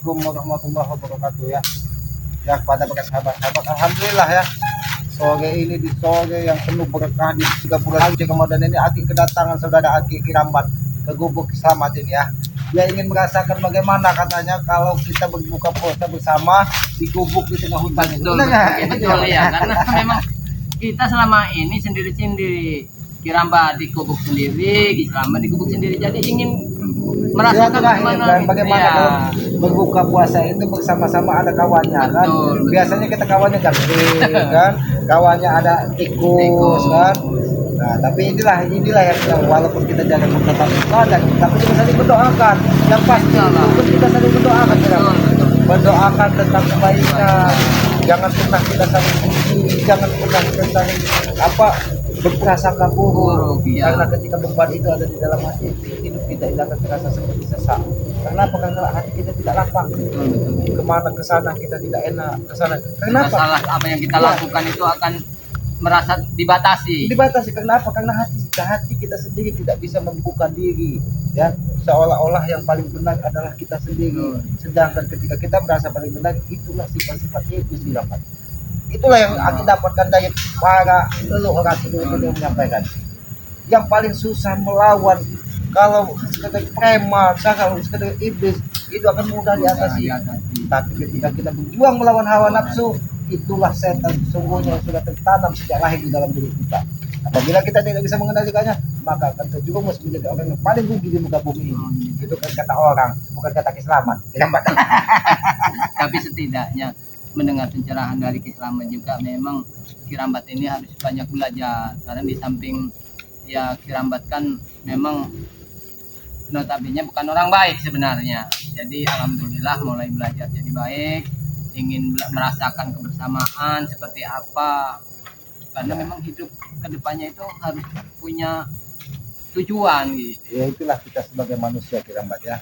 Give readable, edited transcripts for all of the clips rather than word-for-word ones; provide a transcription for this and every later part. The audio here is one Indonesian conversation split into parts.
Assalamualaikum warahmatullahi wabarakatuh ya. Ya kepada para sahabat-sahabat, alhamdulillah ya. Sore ini di sore yang penuh berkah di 3 bulan haji Ramadan ini, Aki kedatangan saudara Aki Kirambat ke Gubuk Selamat ini ya. Dia ingin merasakan bagaimana katanya kalau kita berbuka puasa bersama di gubuk di tengah hutan. Betul ya, karena memang kita selama ini sendiri-sendiri. Kirambat di gubuk sendiri, Selamat di gubuk sendiri. Jadi ingin merasakan bagaimana kalau berbuka puasa itu bersama-sama ada kawannya kan. Biasanya kita kawannya gede kan, kawannya ada tikus kan. Nah, tapi inilah yang walaupun kita jangan bertatap muka dan tapi kita saling berdoakan. Yang pasti kita saling berdoakan berdoakan tentang kebaikan. Jangan pernah kita saling benci, jangan pernah kita saling berprasangka buruk. Karena ketika beban itu ada di dalam hati, hidup kita tidak akan terasa seperti sesak. Kenapa? Karena hati kita tidak lapang. Kemana kesana kita tidak enak kesana. Kenapa? Masalah apa yang kita lakukan itu akan merasa dibatasi. Kenapa? Karena hati kita sendiri tidak bisa membuka diri ya, seolah-olah yang paling benar adalah kita sendiri. Sedangkan ketika kita merasa paling benar, itulah sifat-sifat iblis di dalam hati. Itulah yang aku dapatkan dari para leluhur itu yang menyampaikan. Yang paling susah melawan kalau sekedar preman, kalau sekedar iblis itu akan mudah diatasi. Tapi ketika kita berjuang melawan hawa nafsu, itulah setan sungguhnya yang sudah tertanam sejak lahir di dalam diri kita. Apabila kita tidak bisa mengendalikannya, maka akan terjerumus menjadi orang yang paling rugi di muka bumi ini. Itu kan kata orang, bukan kata Kislamat. Tapi setidaknya mendengar pencerahan dari Kislamat juga, memang Kirambat ini harus banyak belajar. Karena di samping ya Kirambat kan memang notabene bukan orang baik sebenarnya. Jadi alhamdulillah mulai belajar jadi baik, ingin merasakan kebersamaan seperti apa. Karena memang hidup kedepannya itu harus punya tujuan gitu. Ya itulah kita sebagai manusia Kirambat ya.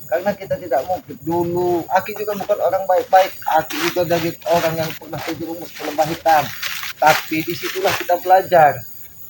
Karena kita tidak mungkin dulu, Aki juga bukan orang baik-baik, Aki juga dari orang yang pernah terjerumus ke lembah hitam. Tapi disitulah kita belajar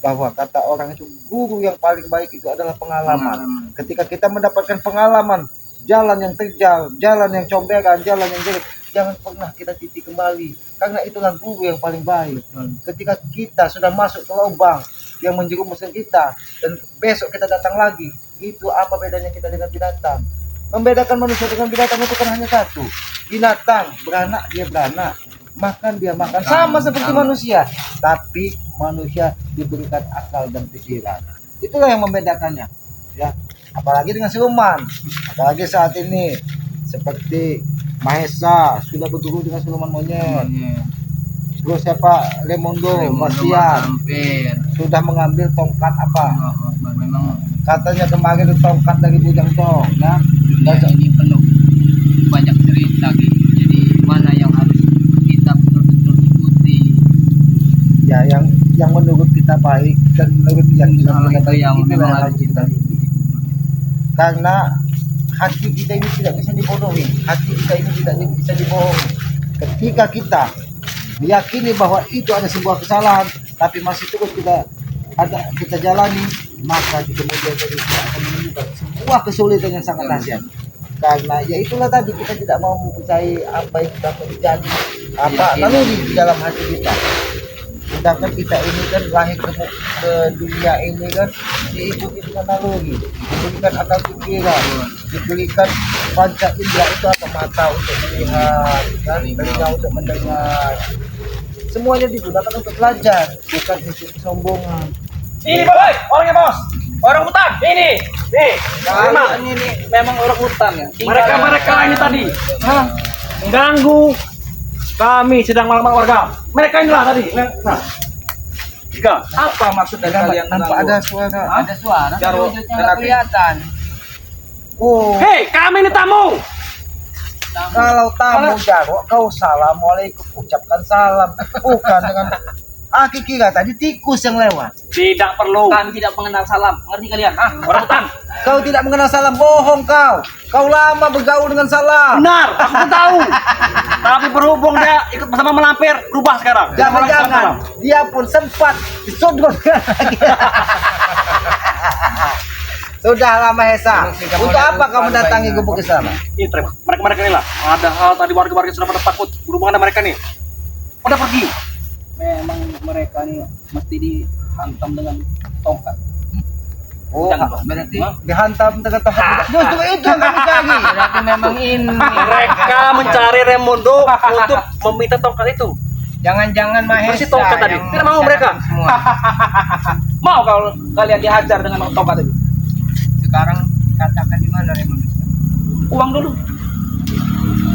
bahwa kata orang itu, guru yang paling baik itu adalah pengalaman. Ketika kita mendapatkan pengalaman, jalan yang terjal, jalan yang comberan, jalan yang jelek, jangan pernah kita titik kembali. Karena itulah guru yang paling baik. Ketika kita sudah masuk ke lubang yang menjerumuskan kita, dan besok kita datang lagi, itu apa bedanya kita dengan binatang? Membedakan manusia dengan binatang itu kan hanya satu. Binatang beranak, dia beranak. Makan, dia makan. Sama seperti manusia. Tapi manusia diberikan akal dan pikiran. Itulah yang membedakannya. Ya. Apalagi dengan siluman. Apalagi saat ini. Seperti Mahesa sudah berguru dengan siluman monyet. Terus siapa? Lemondo, Bastian. Sudah mengambil tongkat apa? Memang katanya kemarin itu tongkat dari Bujang Tong. Ya. Ini penuh banyak cerita gitu. Jadi mana yang harus kita betul-betul ikuti? Ya yang menurut kita baik dan menurut yang kita yang memang harus kita ikuti. Karena hati kita ini tidak bisa dibodohi, hati kita ini tidak bisa dibohongi. Ketika kita meyakini bahwa itu ada sebuah kesalahan, tapi masih terus kita jalani, maka di kemudian hari kita akan menemukan sebuah kesulitan yang sangat dahsyat. Karena ya itulah tadi, kita tidak mau mempercayai apa yang sudah terjadi, lalu di dalam hati kita. Sedangkan kita ini kan lahir ke dunia ini kan diikuti dengan naluri, diberikan akal pikiran, diberikan panca indera itu apa, mata untuk melihat, kan, telinga untuk mendengar. Semuanya digunakan untuk belajar, bukan untuk kesombongan. Ini boy, orangnya bos, orang hutan. Ini, nih, ini memang orang hutan ya. Mereka ini tadi, mengganggu kami sedang malam-malam warga. Mereka inilah tadi. Nah, jika apa maksud dari kalian tanpa ada suara? Ada suara, Jarwo, nggak kelihatan. Oh, hei, kami ini tamu. kalau tamu Jarwo, kau assalamualaikum, ucapkan salam, bukan dengan Aki kira tadi tikus yang lewat. Tidak perlu. Kami tidak mengenal salam. Ngerti kalian? Orang hutan. Kau tidak mengenal salam, bohong kau. Kau lama bergaul dengan salam. Benar, aku pun tahu. Tapi berhubung dia ikut bersama melampir, berubah sekarang. Jangan-jangan dia pun sempat disodorkan lagi. Sudahlah Mahesa. Untuk apa kau mendatangi gubuk ke sana? Ini mereka ini lah. Ada hal tadi warga-warga sudah pada takut. Berhubungan dengan mereka nih. Pada pergi. Memang mereka nih mesti dihantam dengan tongkat. Oh, Jangan, berarti Hah? dihantam dengan tohat. Justru itu yang kami cari. Berarti memang ini. Mereka mencari Raimundo untuk meminta tongkat itu. Jangan-jangan Mahesa. Bersih tongkat tadi. yang Tidak mau mereka. semua. Mau kalau kalian dihajar dengan tongkat itu? Sekarang katakan di mana Raimundo? Uang dulu.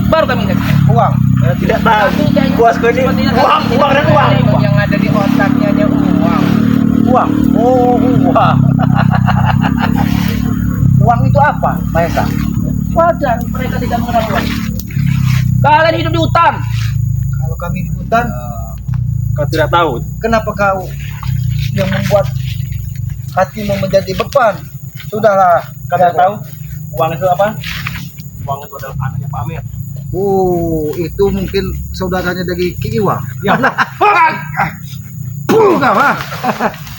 Baru kami kasih. Uang. Tidak tahu. Bosku ini uang dan uang. Yang ada di otaknya hanya uang. Uang. Oh, uang. Uang itu apa, Mahesa? Wajar mereka tidak mengenal uang. Kalian hidup di hutan. Kalau kami di hutan, Kau tidak tahu. kenapa kau yang membuat hatimu menjadi beban? Sudahlah, Kau tidak tahu. Uang itu apa? Uang itu adalah anaknya Pak Amir. Itu mungkin saudaranya dari Ki Iwa. Ya. Bukan, ha?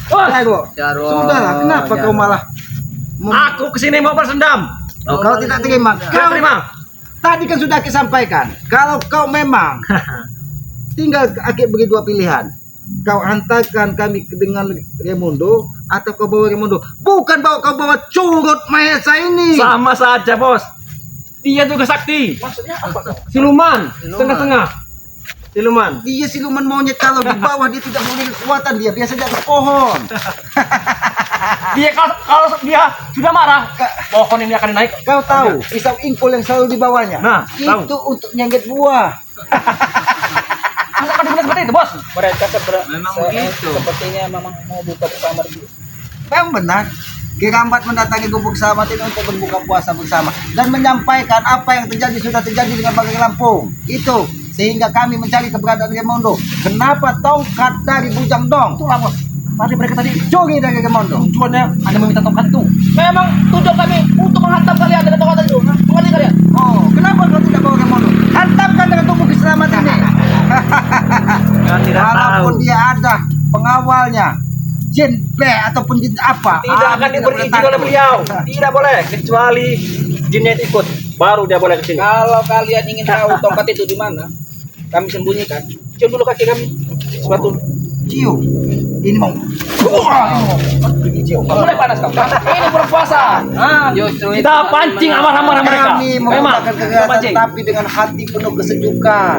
Ayo, Jarwo. sudahlah, kenapa kau malah Aku kesini mau bersendam. kau tidak terima? Kau terima. Tadi kan sudah disampaikan, kalau kau memang tinggal Aki beri dua pilihan. Kau hantarkan kami dengan Raimundo atau kau bawa Raimundo. Bukan kau bawa curut Mahesa ini. Sama saja, Bos. Dia juga sakti. Maksudnya apa? Siluman. Tengah-tengah. Siluman. Dia siluman monyet, kalau di bawah dia tidak memiliki kekuatan, dia biasa di atas pohon. Dia kalau dia sudah marah, pohon ini akan naik. Kau tahu pisau ingkul yang selalu dibawanya? Nah, itu tahu. untuk nyengget buah. Masa pada bilang seperti itu, Bos? Mereka memang begitu. Sepertinya memang mau buka kamar dulu. Memang benar. Kirambat mendatangi gubuk Sahabat ini untuk berbuka puasa bersama dan menyampaikan apa yang terjadi sudah terjadi dengan Bagong Lampung. Itu sehingga kami mencari keberadaan Raimundo. Kenapa tongkat dari Bujang Dong? Itulah, Bos. Tadi mereka tadi Curi dari Raimundo. tujuannya Anda meminta tongkat itu. Memang tujuan kami untuk menghantam kalian dengan tongkat itu. Mengerti kalian? Oh, kenapa kau tidak bawa Raimundo? Hantamkan dengan tubuh Selamat ini. Tidak Walaupun dia ada pengawalnya, jin bleh ataupun jin apa? Tidak akan diberi izin oleh beliau. Tidak boleh kecuali jinnya itu ikut. Baru dia boleh ke sini. Kalau kalian ingin tahu tongkat itu di mana, kami sembunyikan. Cium dulu kaki kami. Sepatu. Cium. Ini mau. Ini cium. Mulai panas kamu. Ini bulan puasa. Justru itu Kita pancing amarah-amarah mereka. Kami Memang. menggunakan Kita kekerasan pancing. tapi dengan hati penuh kesejukan.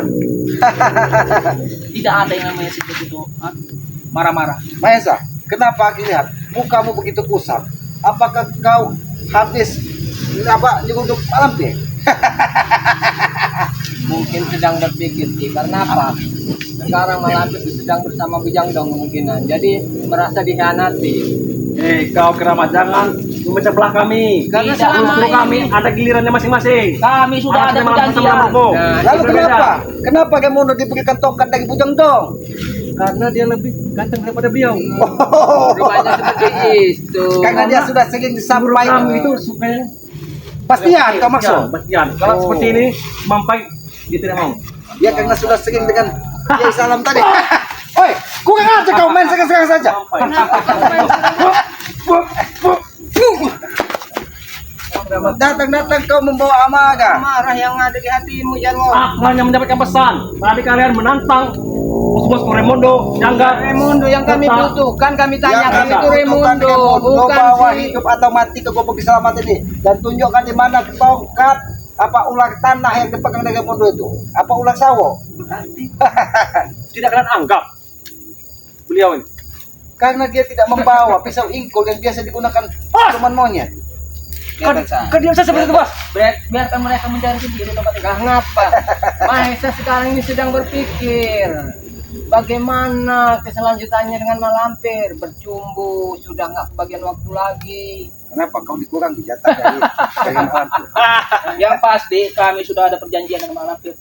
tidak ada yang namanya seperti itu. Marah-marah. Mahesa, kenapa aku lihat mukamu begitu kusam? Apakah kau habis nyeruduk lampir? Mungkin sedang berpikir sih. Karena apa? Sekarang Malampir sedang bersama Bujang Dong kemungkinan. Jadi merasa dikhianati. Kau keramat jangan memecah belah kami. Karena Justru selama kami ini- ada gilirannya masing-masing. Kami sudah ada perjanjian. Nah, Lalu berbeda. kenapa? Kenapa Raimundo diberikan tongkat dari Bujang Dong? Karena dia lebih ganteng daripada beliau. rupanya seperti itu. Karena dia sudah sering Kami disampaikan itu supaya Bastian kau maksud? Bastian. Kalau Oh. seperti ini mampai dia tidak mau. Ya karena sudah sering dengan Kiai Salam tadi. Oi, kurang aja kau main sekarang saja. Datang-datang kau membawa amarah. Marah yang ada di hatimu Jarwo. Aku hanya mendapatkan pesan. Tadi kalian menantang bos-bos Raimundo, Jangga. Raimundo yang kami Tetap. butuhkan, kami tanya kami itu butuhkan Raimundo, bukan bawa si hidup atau mati ke gubuk selamat ini dan tunjukkan di mana tongkat apa ular tanah yang dipegang dari Raimundo itu. Apa ular sawo? Tidak kalian anggap beliau ini. Karena dia tidak membawa pisau ingkul yang biasa digunakan teman monyet. Kan dia bisa seperti itu, Bos. biarkan mereka mencari sendiri tempat tinggal. Ngapa? Mahesa sekarang ini sedang berpikir bagaimana keselanjutannya dengan Malampir. Bercumbu sudah nggak kebagian waktu lagi. Kenapa kau dikurangi jatah dari Malampir? Yang pasti kami sudah ada perjanjian dengan Malampir.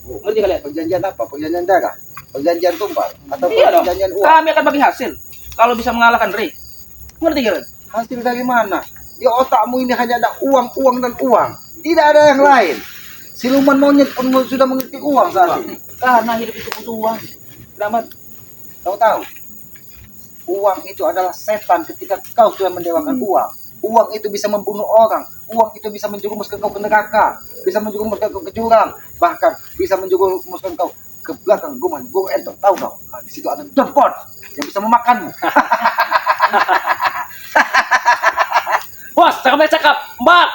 Ngerti kalian? Perjanjian apa? Perjanjian darah? Perjanjian tumpal? Atau Iya dong. perjanjian uang? Kami akan bagi hasil kalau bisa mengalahkan Ri. Ngerti kalian? Hasil dari mana? Di otakmu ini hanya ada uang, uang, dan uang. Tidak ada yang lain. Siluman monyet pun sudah mengerti uang saat ini. Karena hidup itu butuh uang. Selamat. Kau tahu? Uang itu adalah setan ketika kau sudah mendewakan uang. Uang itu bisa membunuh orang, uang itu bisa menjerumuskan kau ke neraka, bisa menjerumuskan kau ke jurang, bahkan bisa menjerumuskan kau ke belakang rumah Guru Ento. Tahu kau? Nah, di situ ada jempol yang bisa memakanmu. Bos, cakap. Mbak.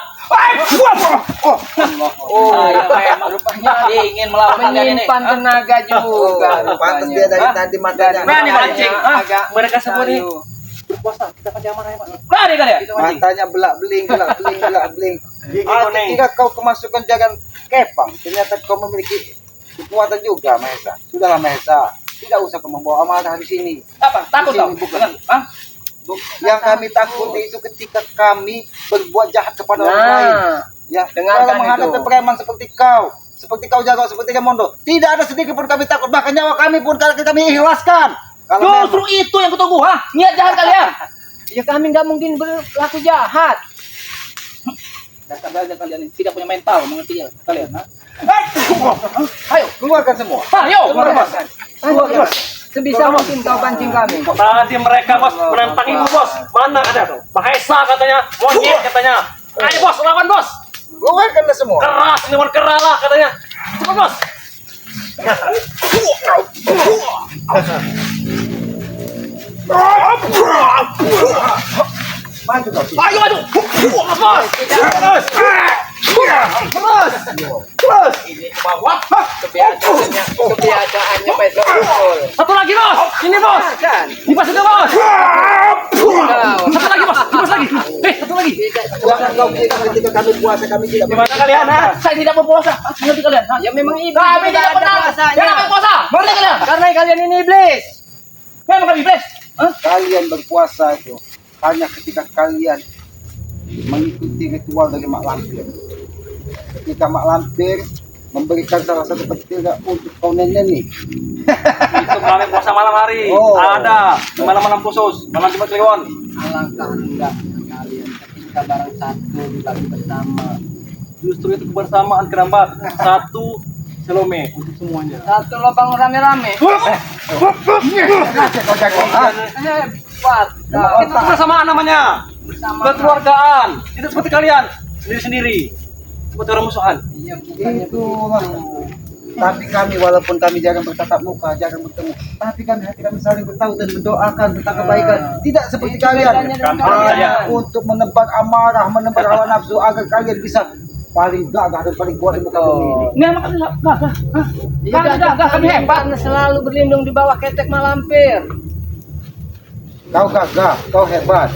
Emang rupanya Ingin melawan kalian ini. menyimpan tenaga juga. Pantas dia dari tadi matanya. Berani mancing. Agak Mereka semua nih sayu. berpuasa. Kita kan zaman ya, Pak. Berani kalian. Matanya belak-beling. Ketika kau kemasukan jalan kepang, ternyata kau memiliki kekuatan juga, Mahesa. Sudahlah, Mahesa. Tidak usah kau membawa amarah di sini. Apa? Takut Di sini kau? bukan. Hah? Yang kami takuti itu ketika kami berbuat jahat kepada orang lain. Ya, dengarkan kalau menghadapi itu. preman seperti kau jago, seperti Gamondo, tidak ada sedikit pun kami takut, bahkan nyawa kami pun kami ikhlaskan. Kalau Justru itu yang kutunggu, ha? Niat jahat kalian. Ya kami nggak mungkin berlaku jahat. Dasar saja kalian ini tidak punya mental, mengerti ya kalian, ha? ayo keluarkan semua. Ayo, Keluarkan. Bos. Sebisa mungkin kau pancing kami. Tadi mereka bos menantang ibu bos. Mana ada? Mahesa katanya, monyet katanya. Ayo bos, lawan bos. Keluarkanlah semua. Keras, ini mau keralah katanya. Cepat bos. Maju kau. Ayo maju. Bos. Terus. Ini ke bawah. Kebiasaannya besok betul. Satu lagi bos. Ini bos. Kan? Dipas itu bos. Satu lagi bos. Dipas lagi. Satu lagi. Jangan kau bilang ketika kami puasa kami tidak Gimana kalian, ha? Saya tidak berpuasa. Ngerti kalian, ha? Ya memang iblis. Kami tidak ada pernah. puasanya. Jangan berpuasa. Ngerti kalian? Karena kalian ini iblis. Memang kami iblis. Hah? Kalian berpuasa itu hanya ketika kalian mengikuti ritual dari Mak Lampir. Ketika Mak Lampir memberikan salah satu petir untuk kau nenek. Itu kami puasa malam hari. Oh. Ada malam-malam khusus, malam Jumat Kliwon. Alangkah hendaknya kalian ketika barang satu dibagi bersama. Justru itu kebersamaan kerambat. Satu selome untuk semuanya. Satu lubang rame-rame. Kau jago. Hebat. Itu kebersamaan namanya. Bersama. Kekeluargaan. Tidak seperti kalian sendiri-sendiri. Seperti orang musuhan. Iya, bukannya Itu tapi kami walaupun kami jarang bertatap muka, jarang bertemu, tapi kami hati kami saling bertahu dan mendoakan tentang kebaikan. Tidak seperti Itu kalian. bedanya dengan Kami kalian. percaya. Untuk menebar amarah, menebar hawa nafsu agar kalian bisa paling gagah dan paling kuat di muka bumi ini. Ini emang kami gagah. Iya, Kami gagah, kami hebat. karena selalu berlindung di bawah ketek malampir. Kau gagah, kau hebat.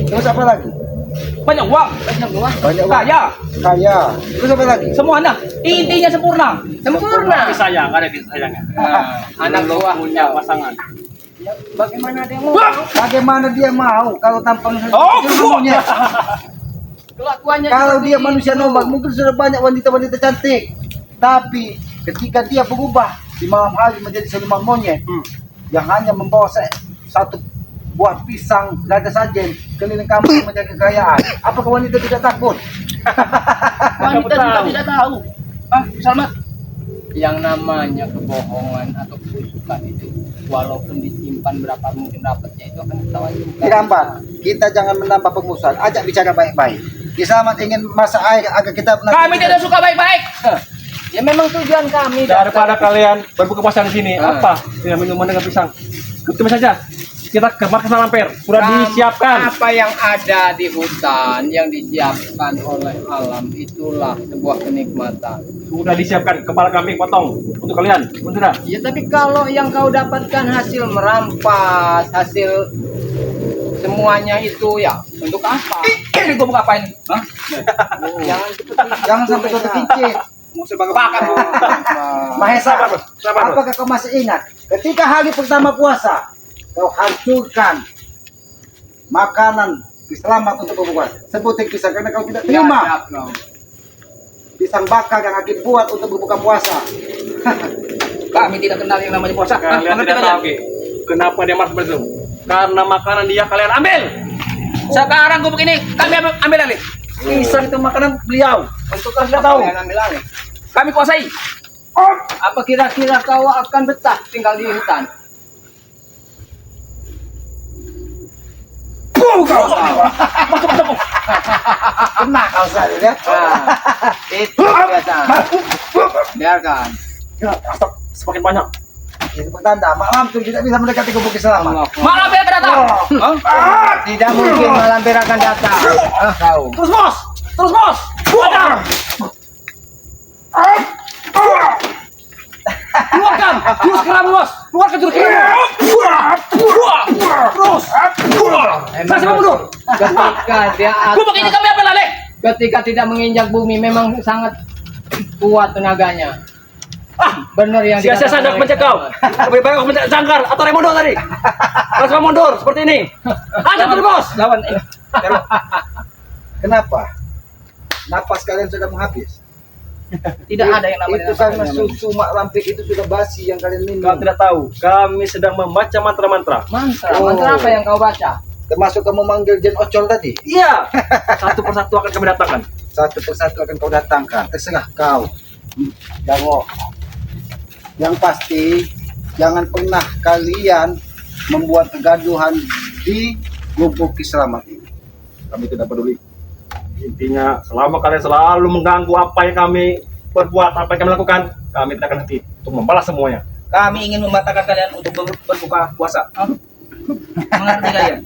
Terus apa lagi? Banyak uang, Banyak luas. Banyak uang. kaya, Kaya. Terus apa lagi? semuanya. Intinya sempurna. Sempurna. Tapi sayang, ada di sayangnya. Anak buah punya pasangan. Ya, bagaimana dia mau? Bagaimana dia mau kalau tampang Oh, monyet? Kelakuannya Kalau seperti dia itu. manusia normal, mungkin sudah banyak wanita-wanita cantik. Tapi ketika dia berubah di malam hari menjadi siluman monyet yang hanya membawa satu buah pisang gada sajen keliling kampung menjaga kekayaan, apakah wanita tidak takut? Wanita juga tidak tahu. Ah, selamat. Yang namanya kebohongan atau kebusukan itu, walaupun disimpan berapa mungkin rapatnya itu akan ketahuan juga. Kirambat, kita jangan menambah permusuhan, ajak bicara baik-baik. Kisamat ingin masak air agar kita Kami tidak suka baik-baik. Ya memang tujuan kami. Daripada kalian berbuka puasa di sini, Ah. apa? Dengan minuman dengan pisang. Ketemu saja. Kita ke markas Malampir. Sudah disiapkan. Apa yang ada di hutan yang disiapkan oleh alam itulah sebuah kenikmatan. Sudah disiapkan kepala kambing potong untuk kalian. Betul. Ya tapi kalau yang kau dapatkan hasil merampas, hasil semuanya itu ya untuk apa? Ini gua mau ngapain? Hah? Jangan seperti Jangan sampai kau terkincit. Musuh bakar. Mahesa, Kenapa? apakah kau masih ingat ketika hari pertama puasa kau hancurkan makanan selamat untuk berbuka? Sebutin pisang karena kau tidak terima pisang bakar yang akan buat untuk berbuka puasa. Kami tidak kenal yang namanya puasa. Kalian tidak tahu, Ki. Kenapa dia marah seperti itu? Karena makanan dia kalian ambil. Sekarang gua begini, kami ambil alih. Pisang itu makanan beliau. Untuk Kalian tidak tahu. ambil alih. Kami kuasai. Apa kira-kira kau akan betah tinggal di hutan? Kena kau sekali ya. Itu biasa. Biarkan. Semakin banyak. Itu pertanda Mak Lampir tidak bisa mendekati gubuk Kiselamat. Malam ya akan datang. Tidak mungkin Mak Lampir akan datang. Kau. Terus bos. Terus bos. Datang. Keluarkan. Terus kerabu bos. Keluarkan terus kerabu. Terus. Saya sama mundur. Ketika dia Gua pakai kami apa lale? ketika tidak menginjak bumi memang sangat kuat tenaganya. Benar yang Sia-sia saya hendak mencekau. Lebih baik aku mencangkar atau remondo tadi. Harus kamu mundur seperti ini. Ada terus bos. Lawan Kenapa? Napas kalian sudah menghabis. tidak ada yang namanya Itu karena susu Mak Lampir itu sudah basi yang kalian minum. Kau tidak tahu, kami sedang membaca mantra-mantra. mantra. Oh. Mantra apa yang kau baca? Termasuk kamu manggil Jen Ocol tadi. Iya. Satu persatu akan kami datangkan. Satu persatu akan kau datangkan. Terserah kau. Jango. Yang pasti jangan pernah kalian membuat kegaduhan di gubuk Kiselamat ini. Kami tidak peduli. Intinya, selama kalian selalu mengganggu apa yang kami perbuat, apa yang kami lakukan, kami tidak akan henti untuk membalas semuanya. Kami ingin membatalkan kalian untuk berbuka puasa. Mengerti kalian?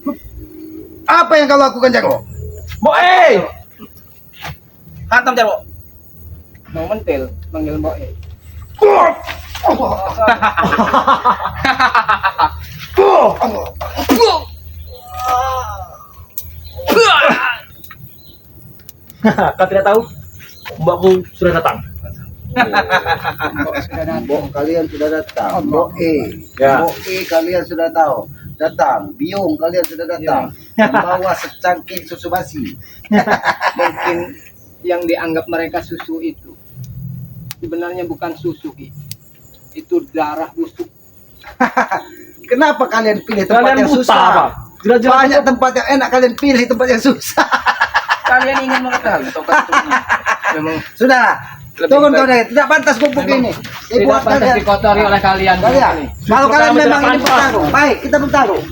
Apa yang kau lakukan, Jago? Boy! Hantam Jarwo. Mau mentil, manggil Mbok E. Kau tidak tahu? Mbakku sudah datang. Mbok sudah datang. Mbok kalian sudah datang. Mbok E. Ya. Mbok E kalian sudah tahu. Datang. Biung kalian sudah datang. Membawa secangkir susu basi. Mungkin yang dianggap mereka susu itu sebenarnya bukan susu Ki. Itu darah busuk. Kenapa kalian pilih tempat Kalian yang buta susah? apa? Jelas-jelas Banyak tempat yang enak, kalian pilih tempat yang susah. Kalian ingin mengetahui tokat Memang Sudah. Lebih Turun baik. kau deh. Tidak pantas gubuk ini. tidak Dibuat pantas kalian. dikotori oleh kalian. Kalian. Kalau kalian Kami memang tidak ini pantas. bertarung, baik kita bertarung.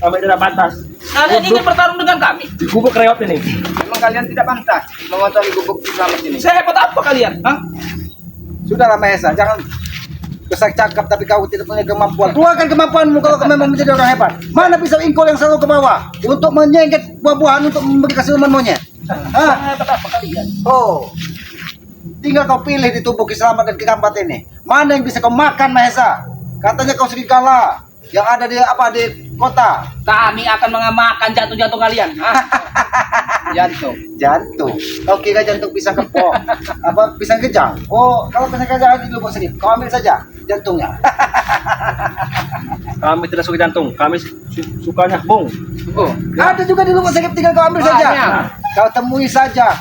kami tidak pantas. Kalian ingin bertarung dengan kami? Di gubuk reot ini. Memang kalian tidak pantas mengotori gubuk Kiselamat ini. Saya hebat apa kalian? Hah? Sudahlah Mahesa, jangan besar cakap tapi kau tidak punya kemampuan. Keluarkan kemampuanmu kalau kau memang menjadi orang hebat. Mana pisau ingkol yang selalu ke bawah untuk menyengket buah-buahan untuk memberi kasihan monyet? Hah? Hebat apa kalian? Oh. Tinggal kau pilih di tubuh Kiselamat dan Kirambat ini. Mana yang bisa kau makan Mahesa? Katanya kau serigala yang ada di kota. Kami akan mengamalkan jantung-jantung kalian. Hah? Jantung. Jantung. Kau kira jantung pisang kepok? Apa pisang kejang? Oh, kalau pisang kejang ada di lubuk sedikit. Kau ambil saja jantungnya. Kami tidak suka jantung. Kami sukanya bung. Oh, Ada juga di lubuk sedikit, tinggal kau ambil saja. Banyak. Kau temui saja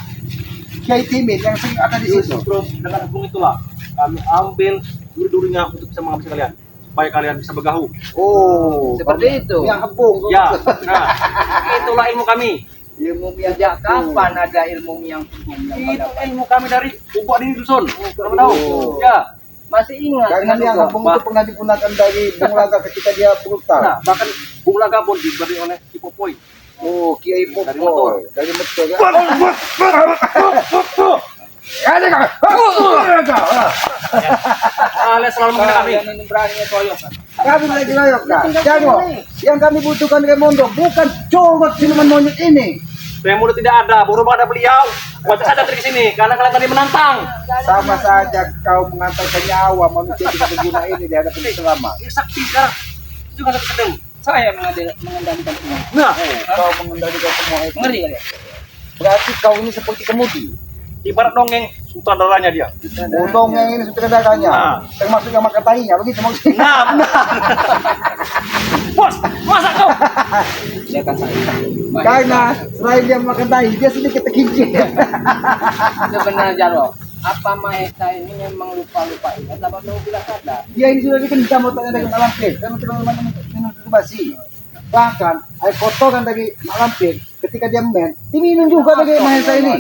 Kiai Timit yang sering ada di situ. Justru dengan bung itulah kami ambil duri-durinya untuk bisa menghabisi kalian. Supaya kalian bisa bergahu. Oh, Seperti itu. Yang hebung. Ya, nah, itulah ilmu kami. Ilmu yang sejak kapan ada ilmu yang hukum yang kau Itu dapat? ilmu kami dari ubah di dusun. Kamu tahu? Oh. Ya. Masih ingat Karena dengan yang Ugo? hebung itu pernah digunakan dari Bung Laga ketika dia brutal. Nah, bahkan Bung Laga pun diberi oleh Kipopoi. Oh, Kiai Dari Popoy. Metul. Dari Metul ya. Ada kau? Kalian selalu mengenai kami. Kalian ini berani koyok. Kami lagi loyok kan. Jago. Yang kami butuhkan Remondo bukan coba siluman monyet ini. Remodo tidak ada, baru ada beliau. Wajah saja dari sini, karena kalian tadi menantang. Sama saja kau mengantarkan nyawa manusia tidak berguna ini di hadapan Kiselamat. Ini sakti sekarang. Itu juga sakti sedang. Saya mengendalikan semua. Nah, Kau mengendalikan semua itu. Mengerti kalian? Berarti kau ini seperti kemudi. ibarat dongeng sutradaranya dia. Bodong yang ini sutradaranya. Nah. Termasuk yang makan tahinya, begitu maksudnya. Nah, benar. Bos, masa kau? Dia kan saya. Karena selain dia makan tahi, dia sedikit terkincir. Sebenarnya Jarwo, apa Mahesa ini memang lupa-lupa ingat apa kamu tidak sadar? Dia ini sudah dikendam otaknya dari malam pir. Karena tidak minum susu basi. Bahkan air kotoran dari malam pir, ketika dia men, diminum juga dari Mahesa ini.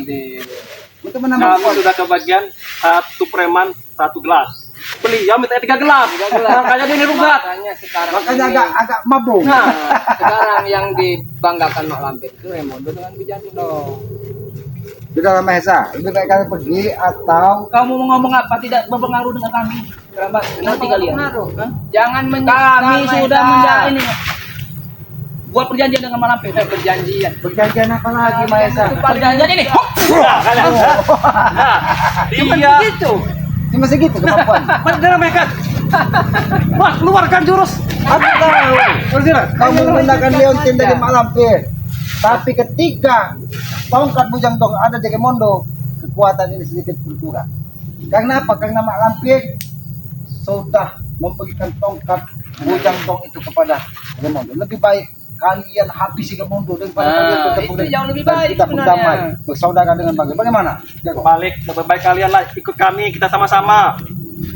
Untuk menambah Kamu sudah kebagian satu preman, satu gelas. beliau minta 3 gelas. 3 gelas. Makanya dia dirugat. Makanya agak mabung. Nah, sekarang yang dibanggakan Mak Lampir itu Raimondo dengan Wijanto. Sudah lama Hesa, lebih baik kalian pergi atau Kamu mau ngomong apa? Tidak berpengaruh dengan kami. Kerambat, nanti kalian. Jangan Kami menyesal, sudah Maesa. menjalin ini. Buat perjanjian dengan Malampir. Perjanjian. berjanjian apa lagi Maesa? Perjanjian ini. Nah, kalian. Nah, dia Gitu. Cuma segitu kemampuan. benar mereka. Mas, keluarkan jurus. Aku tahu. Kamu menggunakan leontin dari Mak Lampir. Tapi ketika tongkat Bujang Dong ada di Raimondo, kekuatan ini sedikit berkurang. Karena apa? Karena Mak Lampir sudah memberikan tongkat Bujang Dong itu kepada Raimondo. Lebih baik kalian habisi Raimondo daripada kalian bertemu itu jauh lebih dan baik kita sebenarnya. berdamai, bersaudara dengan bagaimana? Jago. Balik, lebih baik kalian lah ikut kami, kita sama-sama.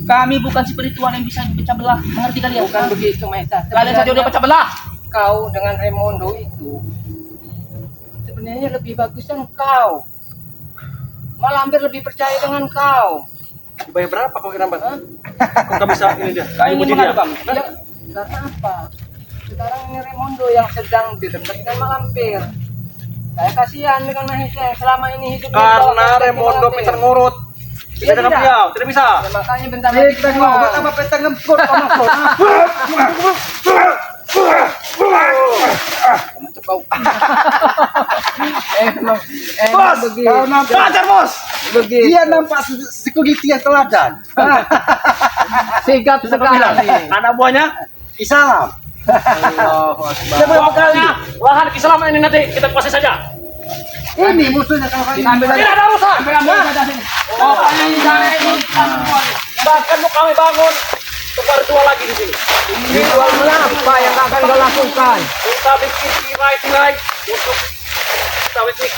Kami bukan spiritual yang bisa dipecah belah. Mengerti kalian? Bukan begitu, Maesa. Kalian saja udah pecah belah. Kau dengan Raimondo itu sebenarnya lebih bagus engkau. Mak Lampir lebih percaya dengan kau. Bayar berapa kau Kerambat? Kok nggak bisa ini dia? Kau ingin Puji dia. mengadu kami? Ya, karena apa? Sekarang ini Raimondo yang sedang didekat dengan Mak Lampir. Saya kasihan dengan Mahesa yang selama ini hidup di bawah Karena kekuatan Raimondo Mak Lampir. pintar ngurut. Iya, Tidak dengan tidak. beliau, tidak bisa. Ya, makanya bentar lagi Kita kita ngomong apa petang ngempur kamu. Cepau. Emang Bos, begitu. Kau nampak Belajar bos. Begitu. dia nampak security yang teladan. Sigap Bisa kau bilang, sekali. anak buahnya Islam. Allahu Akbar. berapa kali lahan keselamatan ini nanti kita kuasai saja. Ini musuhnya kalau kalian Ambil Tidak ada urusan. Pokoknya ini saya ini. Bahkan mau kami bangun tukar dua lagi di sini. Ritualnya apa yang akan kau lakukan? Kita bikin tirai-tirai untuk kita bikin.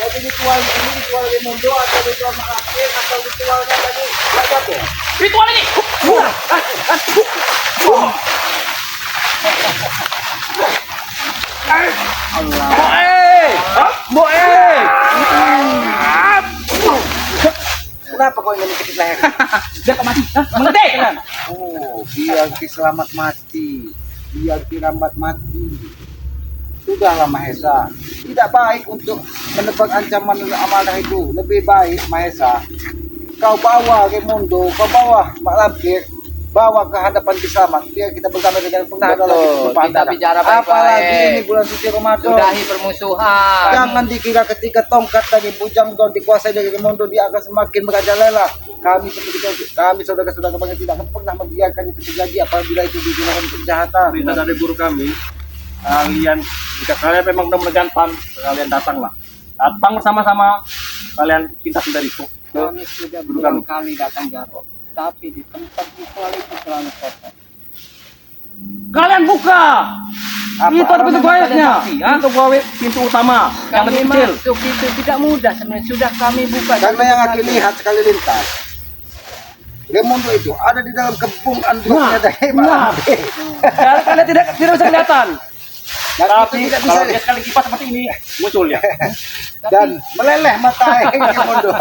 jadi ritual ini ritual Raimondo atau ritual Mak Lampir atau ritualnya tadi Rajato. Ritual ini. Kenapa kau ingin mencekik leher? Dia kau mati. Hah? Mengerti? Oh, biar selamat mati, biar Kirambat mati. Sudahlah Mahesa, tidak baik untuk menebak ancaman dan amanah itu. Lebih baik Mahesa, kau bawa Raimondo, kau bawa Mak Lampir, bawa ke hadapan Kisamat, biar kita bersama dengan pernah ada lagi Betul, perjumpaan kita dadah. bicara baik-baik. Apalagi ini bulan suci Ramadan. Sudahi permusuhan. Jangan dikira ketika tongkat dari Bujang Don dikuasai dari Raimondo dia akan semakin merajalela. Kami seperti itu, kami saudara-saudara kami tidak akan pernah membiarkan itu terjadi apabila itu digunakan untuk kejahatan. Perintah dari guru kami, kalian jika kalian memang benar gantam, kalian datanglah. Datang bersama-sama, kalian pintas dariku. Kami sudah berulang kali datang Jarok, tapi di tempat ritual itu selalu kosong. Kalian buka. Itu ada pintu goibnya. Itu goib pintu utama yang Kami lebih kecil. masuk itu tidak mudah sebenarnya, sudah kami buka. Karena yang aku lihat sekali lintas, Raimondo itu ada di dalam kebun androknya dari Mak Lampir. Kalian tidak bisa kelihatan. Dan Tapi itu tidak kalau bisa dia sekali kipas seperti ini muncul ya. dan meleleh mata Raimondo.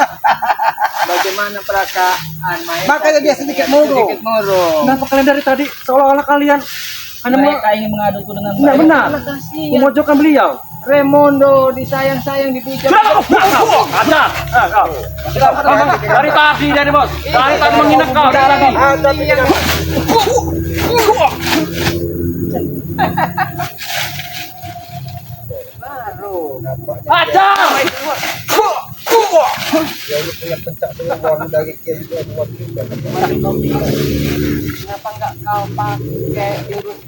Bagaimana perasaan Maesa? Makanya dia sedikit murung. Sedikit murung. Kenapa kalian dari tadi seolah-olah kalian hanya Mereka ingin mengaduku dengan benar Kasihan. memojokkan beliau? Raimondo disayang-sayang dipuja. Ada. Dari tadi dari bos. Dari tadi menghina kau dari tadi. Ada pikiran. Baru. Ada. Ya lu punya pencak peluang dari kian itu buat juga. Kenapa enggak kau pakai jurus?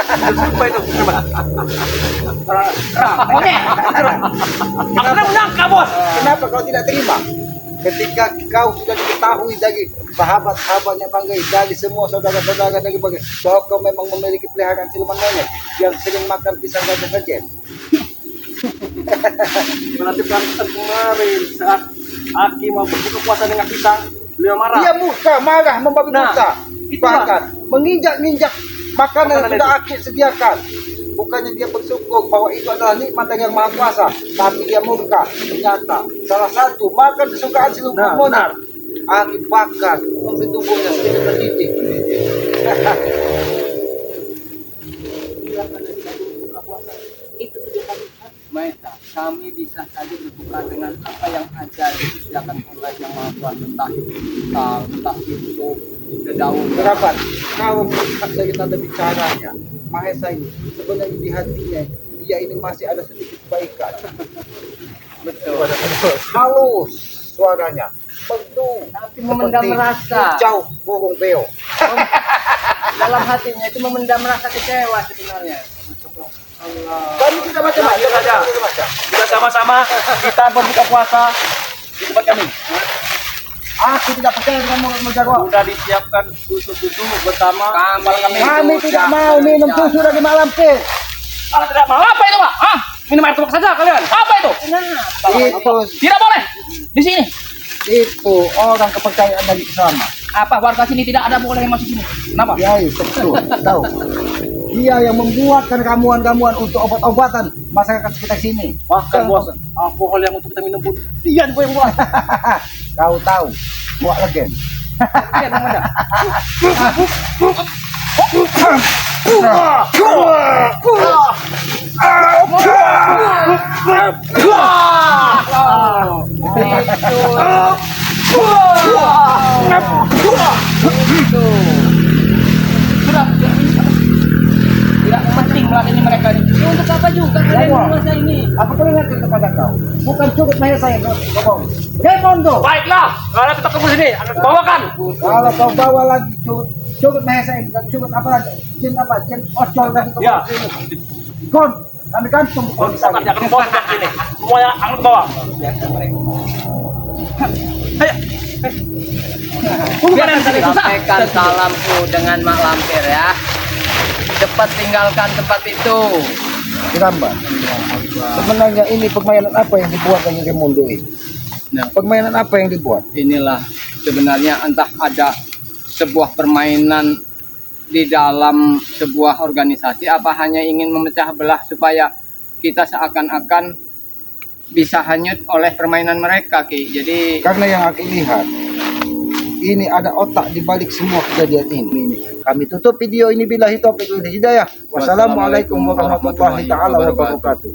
Apa itu? Aku menangkap bos. Kenapa kau tidak terima? Ketika kau sudah diketahui dari sahabat-sahabatnya Banggai, dari semua saudara-saudara dari Banggai, bahwa kau memang memiliki peliharaan siluman monyet yang sering makan pisang gajah saja. Berarti kan kemarin saat Aki mau berbuka puasa dengan pisang, beliau marah. Dia murka, marah, membabi Nah, buta, itulah. bahkan menginjak-injak makanan yang Makanan sudah itu. Aki sediakan. Bukannya dia bersyukur bahwa itu adalah nikmat dari yang maha kuasa, tapi dia murka. Ternyata salah satu makan kesukaan siluman Nah, monyet. benar. Aki bakar sampai tubuhnya sedikit tertitik. Itu tujuan kami. Maesa, kami bisa saja berbuka dengan apa yang ada disediakan oleh Yang Maha Kuasa, entah kal, entah itu daun. Kerabat, kalau melihat dari tanda bicaranya, Mahesa ini sebenarnya di hatinya dia ini masih ada sedikit kebaikan. Betul. Halus suaranya, merdu, Tapi memendam rasa. jauh burung beo. Dalam hatinya itu memendam rasa kecewa sebenarnya. Allah. Kami tidak macam-macam Lanjut aja. Kita sama-sama kita berbuka puasa di tempat kami. Aku tidak percaya dengan mulut Jawa. Sudah disiapkan susu-susu bersama kepala kami. Kami tidak mau minum susu dari malam ke. Kalau tidak mau apa itu, Pak? Hah? Minum air tuak saja kalian. Apa itu? Itu Tidak boleh. Di sini. itu orang kepercayaan dari Islam. Apa warga sini tidak ada boleh yang masuk sini? Kenapa? Ya, betul. Tahu. Dia yang membuatkan ramuan-ramuan untuk obat-obatan masyarakat sekitar sini. Bahkan bos, alkohol yang untuk kita minum pun dia yang buat. Kau tahu, buat legen. Dia yang ada. Tidak penting melayani mereka ini. Untuk apa juga kalian berpuasa ini? Apa kau ingat kepada kau? Bukan cukup Mahesa yang kau bawa. Remondo. Baiklah, kalau kita ke sini akan bawakan. Kalau kau bawa lagi cukup Mahesa ini, dan cukup apa lagi? Jin apa? Jin ocol tadi kau Ya. bawa sini. Kon, kami kantung. Jangan bawa ke sini. Semuanya angkat bawa. Ayo. Sampaikan salamku dengan Mak Lampir ya. Cepat tinggalkan tempat itu. Kiramba. Sebenarnya ini permainan apa yang dibuat dengan Remondo ini? Nah, Permainan apa yang dibuat? inilah sebenarnya entah ada sebuah permainan di dalam sebuah organisasi apa hanya ingin memecah belah supaya kita seakan-akan bisa hanyut oleh permainan mereka, Ki. Jadi Karena yang aku lihat, ini ada otak di balik semua kejadian ini. Kami tutup video ini bila hidayah. Wassalamualaikum warahmatullahi taala wabarakatuh.